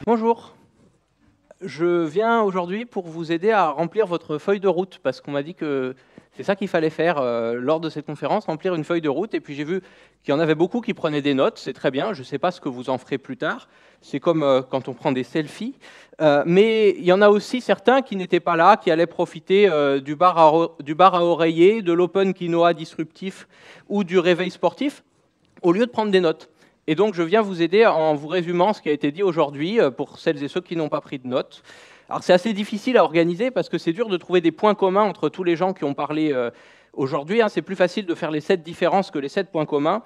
Bonjour, je viens aujourd'hui pour vous aider à remplir votre feuille de route, parce qu'on m'a dit que c'est ça qu'il fallait faire lors de cette conférence, remplir une feuille de route, et puis j'ai vu qu'il y en avait beaucoup qui prenaient des notes, c'est très bien, je ne sais pas ce que vous en ferez plus tard, c'est comme quand on prend des selfies, mais il y en a aussi certains qui n'étaient pas là, qui allaient profiter du bar à oreiller, de l'open quinoa disruptif ou du réveil sportif, au lieu de prendre des notes. Et donc, je viens vous aider en vous résumant ce qui a été dit aujourd'hui pour celles et ceux qui n'ont pas pris de notes. Alors, c'est assez difficile à organiser parce que c'est dur de trouver des points communs entre tous les gens qui ont parlé aujourd'hui. C'est plus facile de faire les 7 différences que les 7 points communs.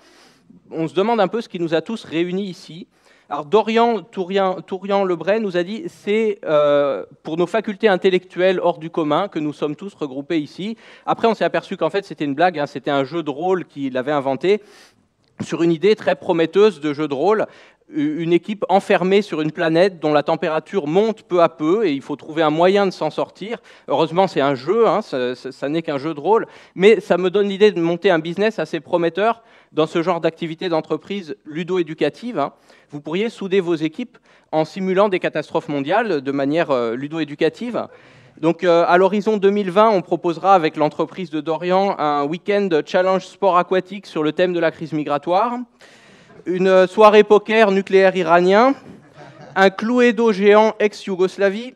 On se demande un peu ce qui nous a tous réunis ici. Alors, Dorian Tourian-Lebray nous a dit c'est pour nos facultés intellectuelles hors du commun que nous sommes tous regroupés ici. Après, on s'est aperçu qu'en fait, c'était une blague, c'était un jeu de rôle qu'il avait inventé sur une idée très prometteuse de jeu de rôle, une équipe enfermée sur une planète dont la température monte peu à peu et il faut trouver un moyen de s'en sortir. Heureusement, c'est un jeu, ça n'est qu'un jeu de rôle, mais ça me donne l'idée de monter un business assez prometteur dans ce genre d'activité d'entreprise ludo-éducative. Vous pourriez souder vos équipes en simulant des catastrophes mondiales de manière ludo-éducative. Donc, à l'horizon 2020, on proposera avec l'entreprise de Dorian un week-end challenge sport aquatique sur le thème de la crise migratoire, une soirée poker nucléaire iranien, un Cluedo géant ex-Yougoslavie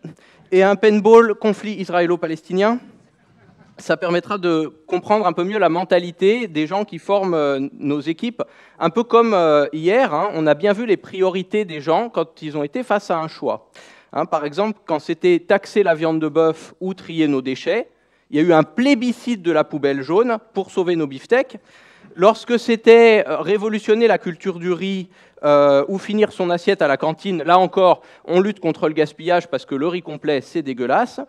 et un paintball conflit israélo-palestinien. Ça permettra de comprendre un peu mieux la mentalité des gens qui forment nos équipes. Un peu comme hier, on a bien vu les priorités des gens quand ils ont été face à un choix. Par exemple, quand c'était taxer la viande de bœuf ou trier nos déchets, il y a eu un plébiscite de la poubelle jaune pour sauver nos beefsteaks. Lorsque c'était révolutionner la culture du riz ou finir son assiette à la cantine, là encore, on lutte contre le gaspillage parce que le riz complet, c'est dégueulasse.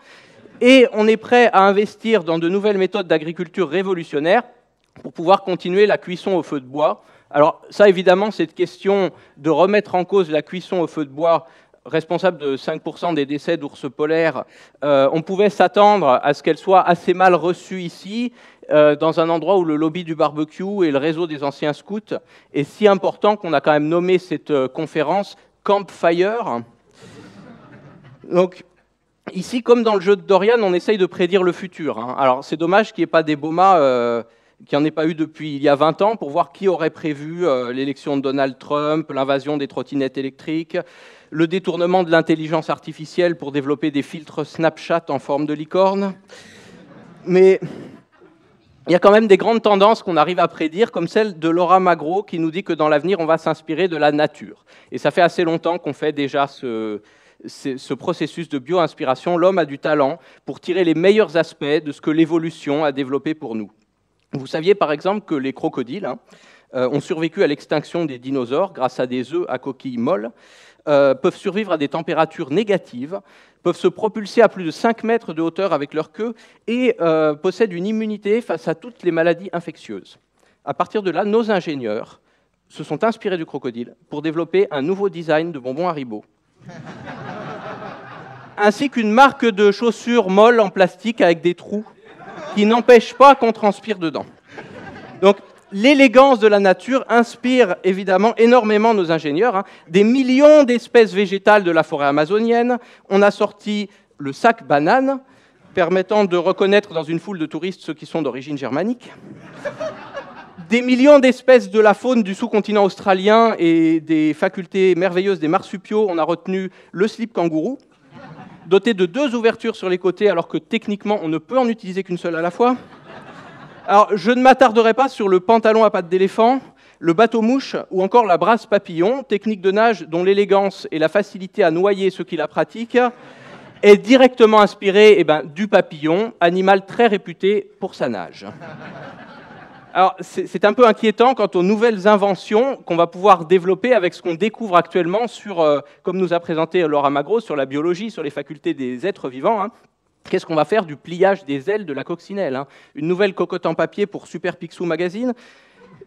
Et on est prêt à investir dans de nouvelles méthodes d'agriculture révolutionnaires pour pouvoir continuer la cuisson au feu de bois. Alors ça, évidemment, cette question de remettre en cause la cuisson au feu de bois, responsable de 5% des décès d'ours polaires, on pouvait s'attendre à ce qu'elle soit assez mal reçue ici, dans un endroit où le lobby du barbecue et le réseau des anciens scouts est si important qu'on a quand même nommé cette conférence Campfire. Donc, ici, comme dans le jeu de Dorian, on essaye de prédire le futur. Alors, c'est dommage qu'il n'y ait pas des BOMA qu'il n'y en ait pas eu depuis il y a 20 ans pour voir qui aurait prévu l'élection de Donald Trump, l'invasion des trottinettes électriques, le détournement de l'intelligence artificielle pour développer des filtres Snapchat en forme de licorne. Mais il y a quand même des grandes tendances qu'on arrive à prédire, comme celle de Laura Magro, qui nous dit que dans l'avenir, on va s'inspirer de la nature. Et ça fait assez longtemps qu'on fait déjà ce processus de bio-inspiration. L'homme a du talent pour tirer les meilleurs aspects de ce que l'évolution a développé pour nous. Vous saviez par exemple que les crocodiles ont survécu à l'extinction des dinosaures grâce à des œufs à coquilles molles, peuvent survivre à des températures négatives, peuvent se propulser à plus de 5 mètres de hauteur avec leur queue et possèdent une immunité face à toutes les maladies infectieuses. À partir de là, nos ingénieurs se sont inspirés du crocodile pour développer un nouveau design de bonbons Haribo, ainsi qu'une marque de chaussures molles en plastique avec des trous qui n'empêchent pas qu'on transpire dedans. Donc, l'élégance de la nature inspire évidemment énormément nos ingénieurs. Des millions d'espèces végétales de la forêt amazonienne. On a sorti le sac banane, permettant de reconnaître dans une foule de touristes ceux qui sont d'origine germanique. Des millions d'espèces de la faune du sous-continent australien et des facultés merveilleuses des marsupiaux. On a retenu le slip kangourou, doté de 2 ouvertures sur les côtés, alors que techniquement, on ne peut en utiliser qu'une seule à la fois. Alors, je ne m'attarderai pas sur le pantalon à pattes d'éléphant, le bateau-mouche ou encore la brasse papillon, technique de nage dont l'élégance et la facilité à noyer ceux qui la pratiquent est directement inspirée du papillon, animal très réputé pour sa nage. Alors, c'est un peu inquiétant quant aux nouvelles inventions qu'on va pouvoir développer avec ce qu'on découvre actuellement sur, comme nous a présenté Laura Magro, sur la biologie, sur les facultés des êtres vivants. Qu'est-ce qu'on va faire du pliage des ailes de la coccinelle? Une nouvelle cocotte en papier pour Super Picsou Magazine.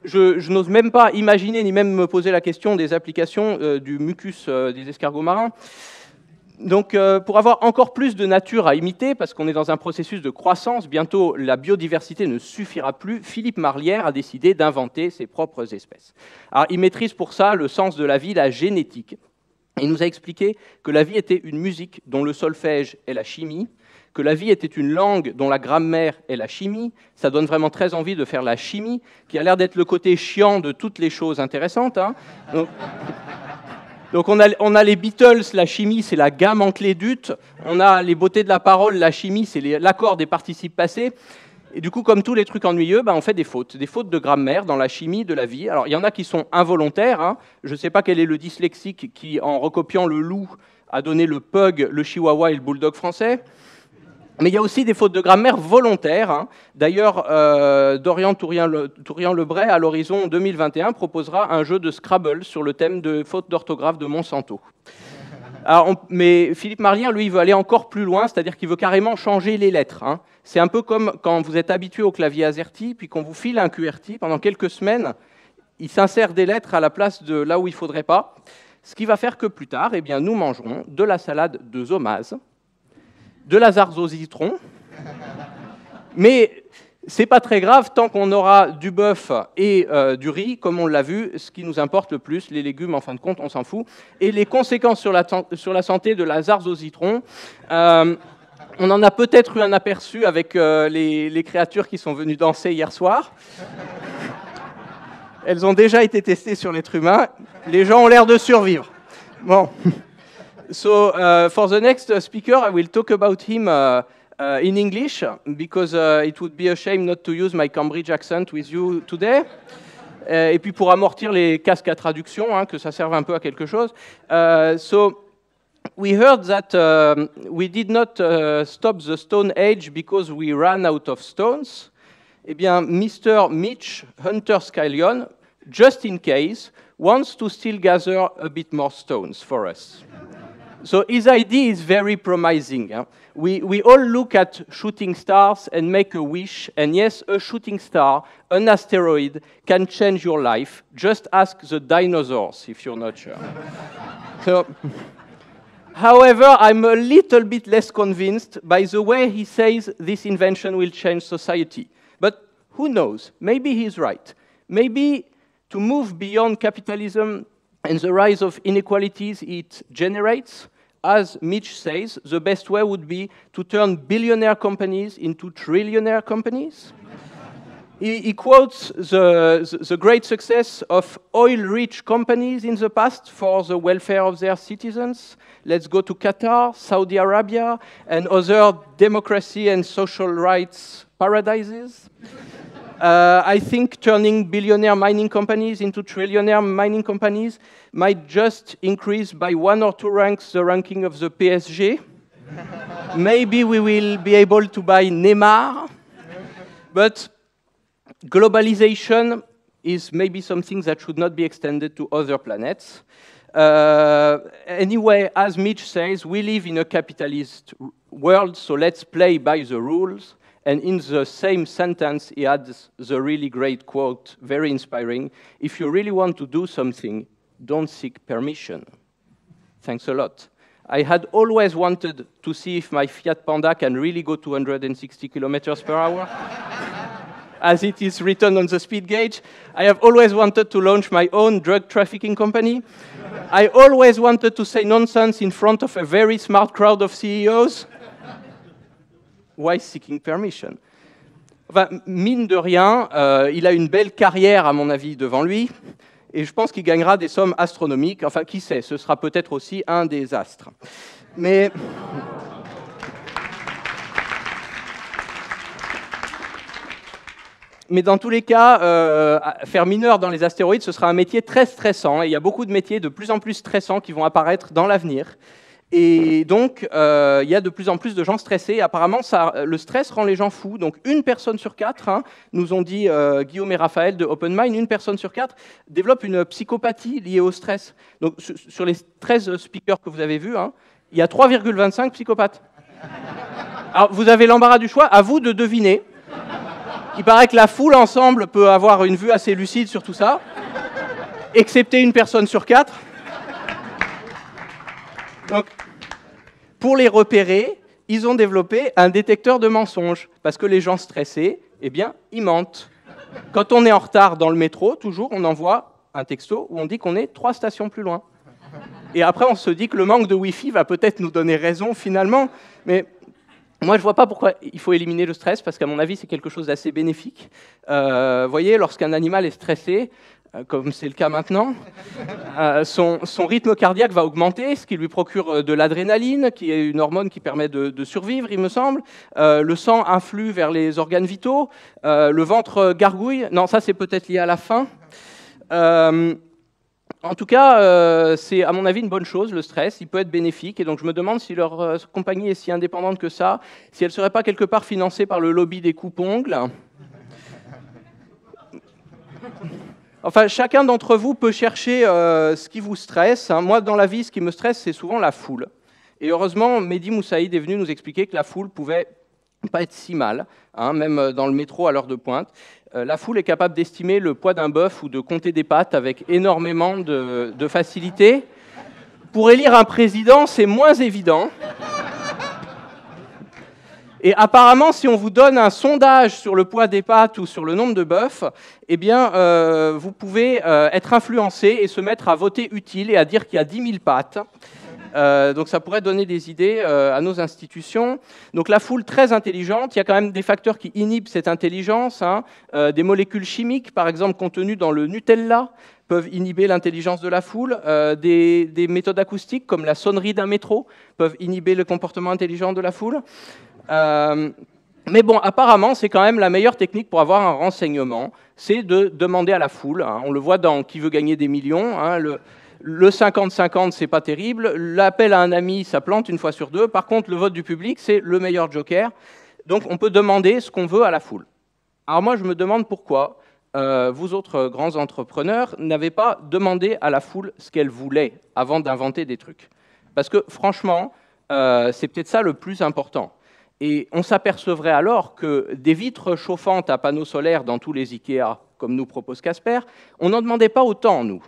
Je n'ose même pas imaginer, ni même me poser la question des applications du mucus des escargots marins. Donc, pour avoir encore plus de nature à imiter, parce qu'on est dans un processus de croissance, bientôt la biodiversité ne suffira plus, Philippe Marlière a décidé d'inventer ses propres espèces. Alors, il maîtrise pour ça le sens de la vie, la génétique. Il nous a expliqué que la vie était une musique dont le solfège est la chimie, que la vie était une langue dont la grammaire est la chimie. Ça donne vraiment très envie de faire la chimie, qui a l'air d'être le côté chiant de toutes les choses intéressantes. Hein. Donc on a les Beatles, la chimie, c'est la gamme en clé d'ut. On a les beautés de la parole, la chimie, c'est l'accord des participes passés. Et du coup, comme tous les trucs ennuyeux, on fait des fautes de grammaire dans la chimie de la vie. Alors, il y en a qui sont involontaires. Hein. Je ne sais pas quel est le dyslexique qui, en recopiant le loup, a donné le pug, le chihuahua et le bulldog français. Mais il y a aussi des fautes de grammaire volontaires. Hein. D'ailleurs, Dorian Tourian-Lebray, à l'horizon 2021, proposera un jeu de Scrabble sur le thème de fautes d'orthographe de Monsanto. Alors, mais Philippe Marlière, lui, il veut aller encore plus loin, c'est-à-dire qu'il veut carrément changer les lettres. Hein. C'est un peu comme quand vous êtes habitué au clavier AZERTY, puis qu'on vous file un QWERTY, pendant quelques semaines, il s'insère des lettres à la place de là où il ne faudrait pas, ce qui va faire que plus tard, nous mangerons de la salade de Zomaz, de la zarze au citron, mais c'est pas très grave tant qu'on aura du bœuf et du riz, comme on l'a vu. Ce qui nous importe le plus, les légumes, en fin de compte, on s'en fout. Et les conséquences sur la santé de la zarze au citron, on en a peut-être eu un aperçu avec les créatures qui sont venues danser hier soir. Elles ont déjà été testées sur l'être humain. Les gens ont l'air de survivre. Bon. So, for the next speaker, I will talk about him in English, because it would be a shame not to use my Cambridge accent with you today. Et puis pour amortir les casques à traduction, hein, que ça serve un peu à quelque chose. So, we heard that we did not stop the Stone Age because we ran out of stones. Eh bien, Mr. Mitch Hunter Skylion, just in case, wants to still gather a bit more stones for us. So his idea is very promising. Huh? We all look at shooting stars and make a wish, and yes, a shooting star, an asteroid, can change your life. Just ask the dinosaurs if you're not sure. So, however, I'm a little bit less convinced by the way he says this invention will change society. But who knows? Maybe he's right. Maybe to move beyond capitalism and the rise of inequalities it generates, as Mitch says, the best way would be to turn billionaire companies into trillionaire companies. He quotes the great success of oil-rich companies in the past for the welfare of their citizens. Let's go to Qatar, Saudi Arabia, and other democracy and social rights paradises. I think turning billionaire mining companies into trillionaire mining companies might just increase by 1 or 2 ranks the ranking of the PSG. Maybe we will be able to buy Neymar. But globalization is maybe something that should not be extended to other planets. Anyway, as Mitch says, we live in a capitalist world, so let's play by the rules. And in the same sentence, he adds the really great quote, very inspiring: if you really want to do something, don't seek permission. Thanks a lot. I had always wanted to see if my Fiat Panda can really go 260 kilometers per hour, as it is written on the speed gauge. I have always wanted to launch my own drug trafficking company. I always wanted to say nonsense in front of a very smart crowd of CEOs. Why seeking permission? Enfin, mine de rien, il a une belle carrière, à mon avis, devant lui, et je pense qu'il gagnera des sommes astronomiques. Enfin, qui sait, ce sera peut-être aussi un des astres. Mais dans tous les cas, faire mineur dans les astéroïdes, ce sera un métier très stressant, et il y a beaucoup de métiers de plus en plus stressants qui vont apparaître dans l'avenir. Et donc, il y a de plus en plus de gens stressés. Apparemment, le stress rend les gens fous. Donc, 1 personne sur 4, hein, nous ont dit Guillaume et Raphaël de OpenMind, 1 personne sur 4 développe une psychopathie liée au stress. Donc, sur les 13 speakers que vous avez vus, hein, il y a 3,25 psychopathes. Alors, vous avez l'embarras du choix, à vous de deviner. Il paraît que la foule ensemble peut avoir une vue assez lucide sur tout ça, excepté 1 personne sur 4. Donc, pour les repérer, ils ont développé un détecteur de mensonges, parce que les gens stressés, eh bien, ils mentent. Quand on est en retard dans le métro, toujours, on envoie un texto où on dit qu'on est 3 stations plus loin. Et après, on se dit que le manque de Wi-Fi va peut-être nous donner raison finalement. Mais moi, je ne vois pas pourquoi il faut éliminer le stress, parce qu'à mon avis, c'est quelque chose d'assez bénéfique. Vous voyez, lorsqu'un animal est stressé, comme c'est le cas maintenant, son rythme cardiaque va augmenter, ce qui lui procure de l'adrénaline, qui est une hormone qui permet de survivre, il me semble. Le sang influe vers les organes vitaux, le ventre gargouille. Non, ça, c'est peut-être lié à la faim. En tout cas, c'est à mon avis une bonne chose, le stress, il peut être bénéfique, et donc je me demande si leur compagnie est si indépendante que ça, si elle ne serait pas quelque part financée par le lobby des coupe-ongles. Enfin, chacun d'entre vous peut chercher ce qui vous stresse. Moi, dans la vie, ce qui me stresse, c'est souvent la foule. Et heureusement, Mehdi Moussaïd est venu nous expliquer que la foule pouvait pas être si mal, même dans le métro à l'heure de pointe. La foule est capable d'estimer le poids d'un bœuf ou de compter des pâtes avec énormément de facilité. Pour élire un président, c'est moins évident. Et apparemment, si on vous donne un sondage sur le poids des pâtes ou sur le nombre de bœufs, eh bien, vous pouvez être influencé et se mettre à voter utile et à dire qu'il y a 10 000 pâtes. Donc ça pourrait donner des idées à nos institutions. Donc la foule très intelligente, il y a quand même des facteurs qui inhibent cette intelligence. Des molécules chimiques, par exemple, contenues dans le Nutella, peuvent inhiber l'intelligence de la foule. Des méthodes acoustiques, comme la sonnerie d'un métro, peuvent inhiber le comportement intelligent de la foule. Mais bon, apparemment, c'est quand même la meilleure technique pour avoir un renseignement, c'est de demander à la foule. On le voit dans Qui veut gagner des millions. Le 50-50, c'est pas terrible. L'appel à un ami, ça plante une fois sur deux. Par contre, le vote du public, c'est le meilleur joker. Donc, on peut demander ce qu'on veut à la foule. Alors moi, je me demande pourquoi vous autres grands entrepreneurs n'avez pas demandé à la foule ce qu'elle voulait avant d'inventer des trucs. Parce que franchement, c'est peut-être ça le plus important. Et on s'apercevrait alors que des vitres chauffantes à panneaux solaires dans tous les Ikea, comme nous propose Casper, on n'en demandait pas autant, nous.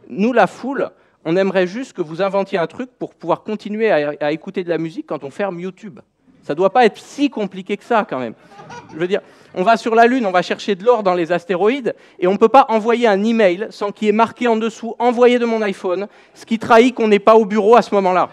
Nous, la foule, on aimerait juste que vous inventiez un truc pour pouvoir continuer à écouter de la musique quand on ferme YouTube. Ça ne doit pas être si compliqué que ça, quand même. Je veux dire, on va sur la Lune, on va chercher de l'or dans les astéroïdes, et on ne peut pas envoyer un email sans qu'il y ait marqué en dessous « Envoyé de mon iPhone », ce qui trahit qu'on n'est pas au bureau à ce moment-là.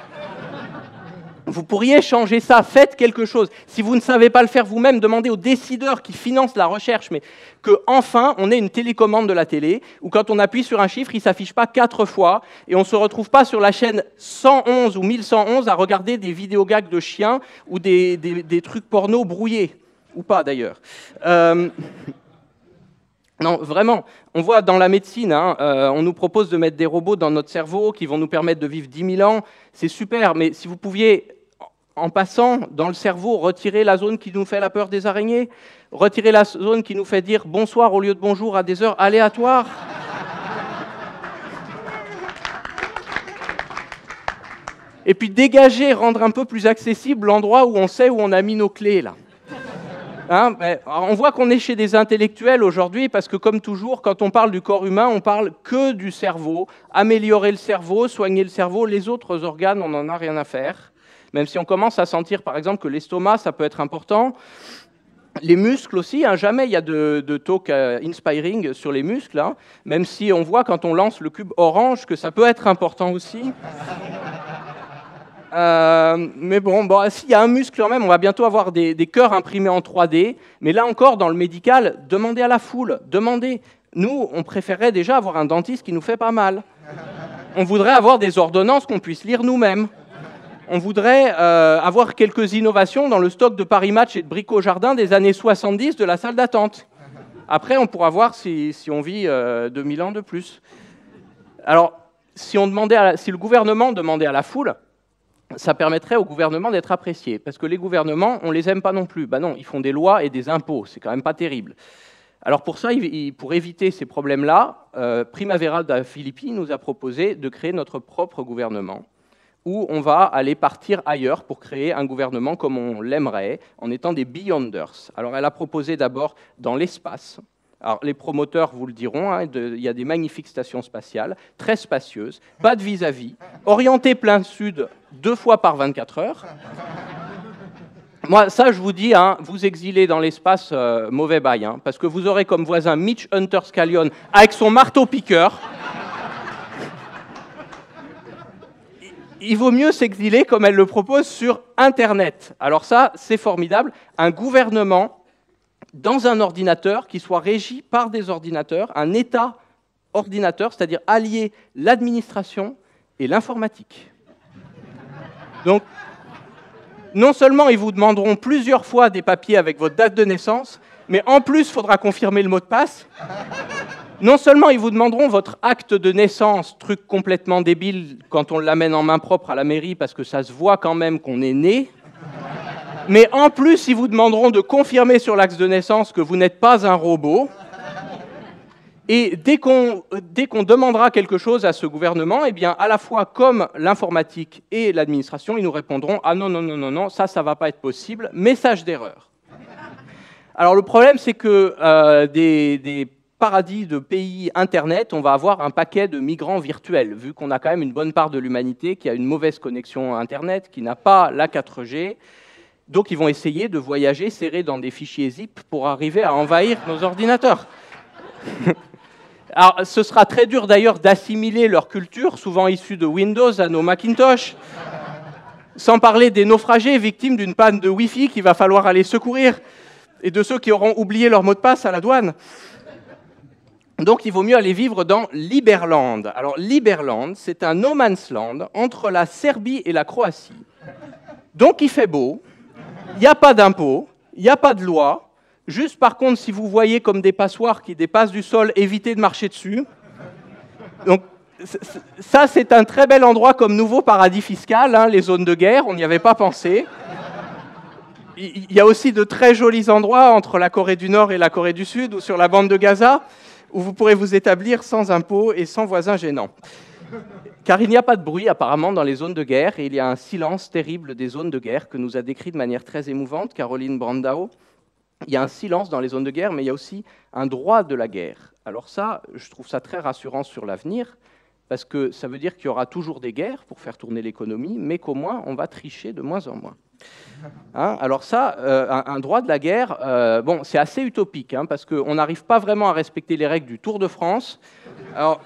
Vous pourriez changer ça, faites quelque chose. Si vous ne savez pas le faire vous-même, demandez aux décideurs qui financent la recherche, mais qu'enfin, on ait une télécommande de la télé, où quand on appuie sur un chiffre, il ne s'affiche pas 4 fois, et on ne se retrouve pas sur la chaîne 111 ou 1111 à regarder des vidéogags de chiens ou des trucs porno brouillés, ou pas d'ailleurs. Non, vraiment, on voit dans la médecine, on nous propose de mettre des robots dans notre cerveau qui vont nous permettre de vivre 10 000 ans, c'est super, mais si vous pouviez, en passant dans le cerveau, retirer la zone qui nous fait la peur des araignées, retirer la zone qui nous fait dire bonsoir au lieu de bonjour à des heures aléatoires. Et puis dégager, rendre un peu plus accessible l'endroit où on sait où on a mis nos clés, là. On voit qu'on est chez des intellectuels aujourd'hui parce que, comme toujours, quand on parle du corps humain, on parle que du cerveau. Améliorer le cerveau, soigner le cerveau, les autres organes, on n'en a rien à faire. Même si on commence à sentir, par exemple, que l'estomac, ça peut être important. Les muscles aussi, jamais il y a de talk inspiring sur les muscles, même si on voit quand on lance le cube orange que ça peut être important aussi. Mais bon, s'il y a un muscle quand même, on va bientôt avoir des cœurs imprimés en 3D. Mais là encore, dans le médical, demandez à la foule, demandez. Nous, on préférerait déjà avoir un dentiste qui nous fait pas mal. On voudrait avoir des ordonnances qu'on puisse lire nous-mêmes. On voudrait avoir quelques innovations dans le stock de Paris Match et de Brico Jardin des années 70 de la salle d'attente. Après, on pourra voir si on vit 2000 ans de plus. Alors, si le gouvernement demandait à la foule, ça permettrait au gouvernement d'être apprécié. Parce que les gouvernements, on ne les aime pas non plus. Non, ils font des lois et des impôts, c'est quand même pas terrible. Alors pour ça, pour éviter ces problèmes-là, Primavera da Filippi nous a proposé de créer notre propre gouvernement, où on va aller partir ailleurs pour créer un gouvernement comme on l'aimerait, en étant des Beyonders. Alors elle a proposé d'abord dans l'espace. Alors, les promoteurs vous le diront, il y a des magnifiques stations spatiales, très spacieuses, pas de vis-à-vis, orientées plein sud 2 fois par 24 heures. Moi, ça, je vous dis, vous exilez dans l'espace, mauvais bail, parce que vous aurez comme voisin Mitch Hunter-Scallion avec son marteau-piqueur. il vaut mieux s'exiler, comme elle le propose, sur Internet. Alors ça, c'est formidable. Un gouvernement dans un ordinateur qui soit régi par des ordinateurs, un État ordinateur, c'est-à-dire allier l'administration et l'informatique. Donc, non seulement ils vous demanderont plusieurs fois des papiers avec votre date de naissance, mais en plus, il faudra confirmer le mot de passe. Non seulement ils vous demanderont votre acte de naissance, truc complètement débile quand on l'amène en main propre à la mairie, parce que ça se voit quand même qu'on est né, mais en plus, ils vous demanderont de confirmer sur l'acte de naissance que vous n'êtes pas un robot. Et dès qu'on demandera quelque chose à ce gouvernement, eh bien, à la fois comme l'informatique et l'administration, ils nous répondront « Ah non, non, non, non, non, ça ne va pas être possible, message d'erreur ». Alors le problème, c'est que des paradis de pays Internet, on va avoir un paquet de migrants virtuels, vu qu'on a quand même une bonne part de l'humanité qui a une mauvaise connexion Internet, qui n'a pas la 4G. Donc ils vont essayer de voyager serrés dans des fichiers zip pour arriver à envahir nos ordinateurs. Alors, ce sera très dur d'ailleurs d'assimiler leur culture, souvent issue de Windows, à nos Macintosh, sans parler des naufragés victimes d'une panne de Wi-Fi qu'il va falloir aller secourir, et de ceux qui auront oublié leur mot de passe à la douane. Donc il vaut mieux aller vivre dans Liberland. Alors Liberland, c'est un no man's land entre la Serbie et la Croatie. Donc il fait beau, il n'y a pas d'impôts, il n'y a pas de loi. Juste, par contre, si vous voyez comme des passoires qui dépassent du sol, évitez de marcher dessus. Donc, ça, c'est un très bel endroit comme nouveau paradis fiscal, hein, les zones de guerre, on n'y avait pas pensé. Il y a aussi de très jolis endroits entre la Corée du Nord et la Corée du Sud, ou sur la bande de Gaza, où vous pourrez vous établir sans impôts et sans voisins gênants. Car il n'y a pas de bruit, apparemment, dans les zones de guerre, et il y a un silence terrible des zones de guerre que nous a décrit de manière très émouvante Caroline Brandao. Il y a un silence dans les zones de guerre, mais il y a aussi un droit de la guerre. Alors ça, je trouve ça très rassurant sur l'avenir, parce que ça veut dire qu'il y aura toujours des guerres pour faire tourner l'économie, mais qu'au moins, on va tricher de moins en moins. Hein, alors ça, un droit de la guerre, bon, c'est assez utopique, hein, parce qu'on n'arrive pas vraiment à respecter les règles du Tour de France. Alors,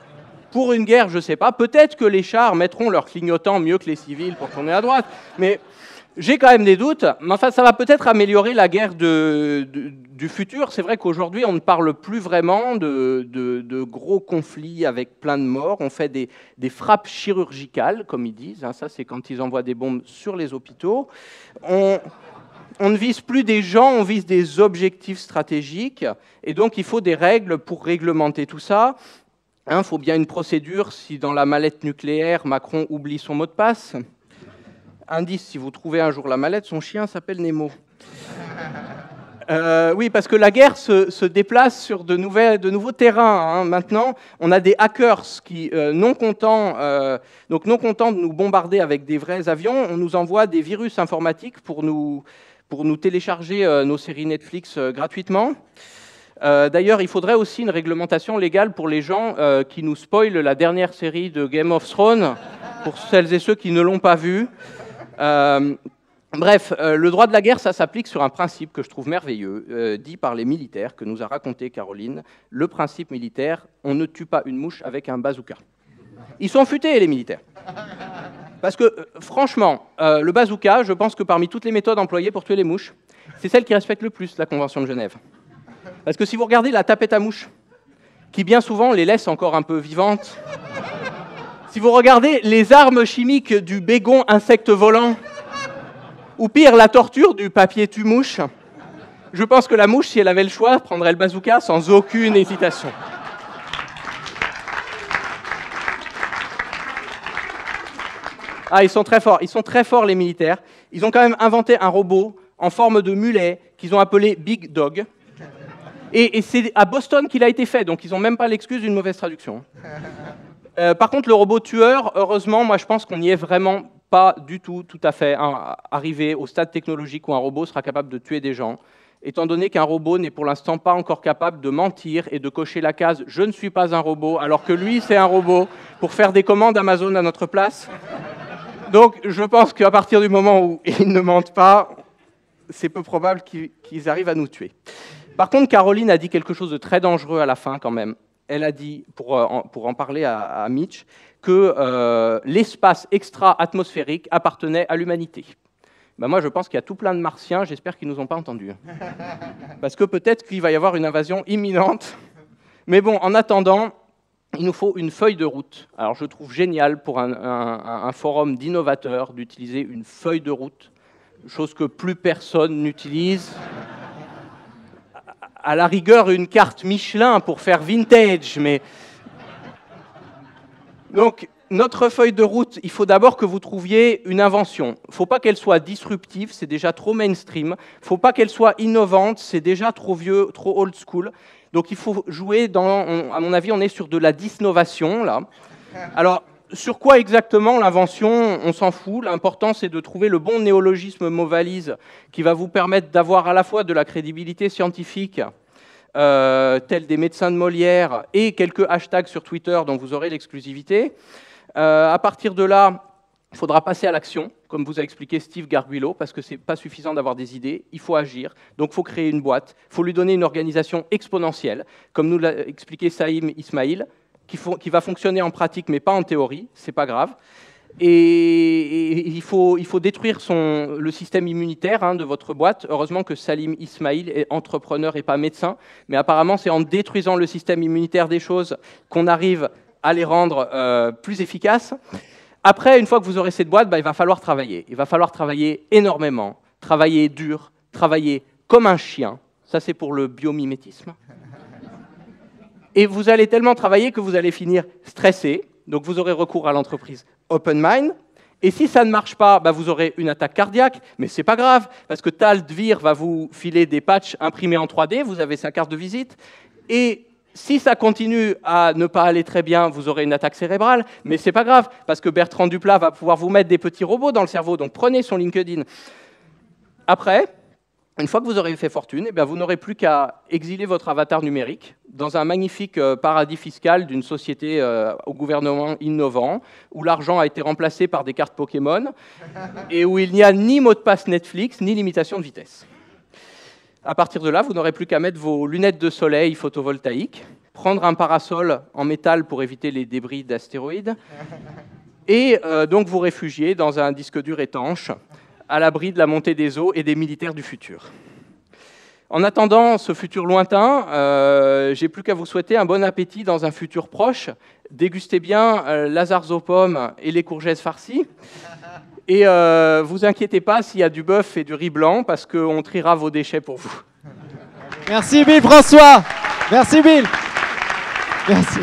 pour une guerre, je ne sais pas, peut-être que les chars mettront leur clignotant mieux que les civils pour tourner à droite, mais j'ai quand même des doutes, mais enfin, ça va peut-être améliorer la guerre du futur. C'est vrai qu'aujourd'hui, on ne parle plus vraiment de gros conflits avec plein de morts. On fait des frappes chirurgicales, comme ils disent. Hein, ça, c'est quand ils envoient des bombes sur les hôpitaux. On ne vise plus des gens, on vise des objectifs stratégiques. Et donc, il faut des règles pour réglementer tout ça. Il faut bien une procédure si dans la mallette nucléaire, Macron oublie son mot de passe. Indice, si vous trouvez un jour la mallette, son chien s'appelle Nemo. Oui, parce que la guerre se déplace sur de nouveaux terrains. Hein. Maintenant, on a des hackers qui, non contents de nous bombarder avec des vrais avions, on nous envoie des virus informatiques pour nous télécharger nos séries Netflix gratuitement. D'ailleurs, il faudrait aussi une réglementation légale pour les gens qui nous spoilent la dernière série de Game of Thrones, pour celles et ceux qui ne l'ont pas vue. Bref, le droit de la guerre, ça s'applique sur un principe que je trouve merveilleux, dit par les militaires, que nous a raconté Caroline. Le principe militaire, on ne tue pas une mouche avec un bazooka. Ils sont futés, les militaires. Parce que, franchement, le bazooka, je pense que parmi toutes les méthodes employées pour tuer les mouches, c'est celle qui respecte le plus la Convention de Genève. Parce que si vous regardez la tapette à mouches, qui bien souvent les laisse encore un peu vivantes, si vous regardez les armes chimiques du bégon insecte volant, ou pire, la torture du papier tue-mouche, je pense que la mouche, si elle avait le choix, prendrait le bazooka sans aucune hésitation. Ah, ils sont très forts les militaires. Ils ont quand même inventé un robot en forme de mulet qu'ils ont appelé Big Dog. Et c'est à Boston qu'il a été fait, donc ils n'ont même pas l'excuse d'une mauvaise traduction. Par contre, le robot tueur, heureusement, moi je pense qu'on n'y est vraiment pas du tout à fait arrivé au stade technologique où un robot sera capable de tuer des gens, étant donné qu'un robot n'est pour l'instant pas encore capable de mentir et de cocher la case « je ne suis pas un robot », alors que lui, c'est un robot, pour faire des commandes Amazon à notre place. Donc, je pense qu'à partir du moment où ils ne mentent pas, c'est peu probable qu'ils arrivent à nous tuer. Par contre, Caroline a dit quelque chose de très dangereux à la fin, quand même. elle a dit, pour en parler à Mitch, que l'espace extra-atmosphérique appartenait à l'humanité. Ben moi, je pense qu'il y a tout plein de martiens, j'espère qu'ils ne nous ont pas entendus. Parce que peut-être qu'il va y avoir une invasion imminente. Mais bon, en attendant, il nous faut une feuille de route. Alors je trouve génial pour un forum d'innovateurs d'utiliser une feuille de route, chose que plus personne n'utilise. À la rigueur, une carte Michelin pour faire vintage, mais... Donc, notre feuille de route, il faut d'abord que vous trouviez une invention. Il ne faut pas qu'elle soit disruptive, c'est déjà trop mainstream. Il ne faut pas qu'elle soit innovante, c'est déjà trop vieux, trop old school. Donc, il faut jouer à mon avis, on est sur de la disnovation, là. Alors, sur quoi exactement l'invention? On s'en fout. L'important, c'est de trouver le bon néologisme mot valise qui va vous permettre d'avoir à la fois de la crédibilité scientifique, tels des médecins de Molière, et quelques hashtags sur Twitter dont vous aurez l'exclusivité. À partir de là, il faudra passer à l'action, comme vous a expliqué Steve Garguilo, parce que ce n'est pas suffisant d'avoir des idées, il faut agir. Donc il faut créer une boîte, il faut lui donner une organisation exponentielle, comme nous l'a expliqué Saïm Ismail, qui va fonctionner en pratique, mais pas en théorie, c'est pas grave. Et il faut détruire le système immunitaire de votre boîte. Heureusement que Salim Ismail est entrepreneur et pas médecin, mais apparemment c'est en détruisant le système immunitaire des choses qu'on arrive à les rendre plus efficaces. Après, une fois que vous aurez cette boîte, il va falloir travailler. Il va falloir travailler énormément, travailler dur, travailler comme un chien. Ça, c'est pour le biomimétisme. Et vous allez tellement travailler que vous allez finir stressé. Donc vous aurez recours à l'entreprise Open Mind. Et si ça ne marche pas, vous aurez une attaque cardiaque. Mais ce n'est pas grave, parce que Tal Dvir va vous filer des patchs imprimés en 3D. Vous avez sa carte de visite. Et si ça continue à ne pas aller très bien, vous aurez une attaque cérébrale. Mais ce n'est pas grave, parce que Bertrand Duplat va pouvoir vous mettre des petits robots dans le cerveau. Donc prenez son LinkedIn. Après, une fois que vous aurez fait fortune, vous n'aurez plus qu'à exiler votre avatar numérique dans un magnifique paradis fiscal d'une société au gouvernement innovant, où l'argent a été remplacé par des cartes Pokémon, et où il n'y a ni mot de passe Netflix, ni limitation de vitesse. À partir de là, vous n'aurez plus qu'à mettre vos lunettes de soleil photovoltaïques, prendre un parasol en métal pour éviter les débris d'astéroïdes, et donc vous réfugier dans un disque dur étanche, à l'abri de la montée des eaux et des militaires du futur. En attendant ce futur lointain, j'ai plus qu'à vous souhaiter un bon appétit dans un futur proche. Dégustez bien Lazar's aux pommes et les courgettes farcies. Et vous inquiétez pas s'il y a du bœuf et du riz blanc, parce qu'on triera vos déchets pour vous. Merci Bill François. Merci Bill. Merci.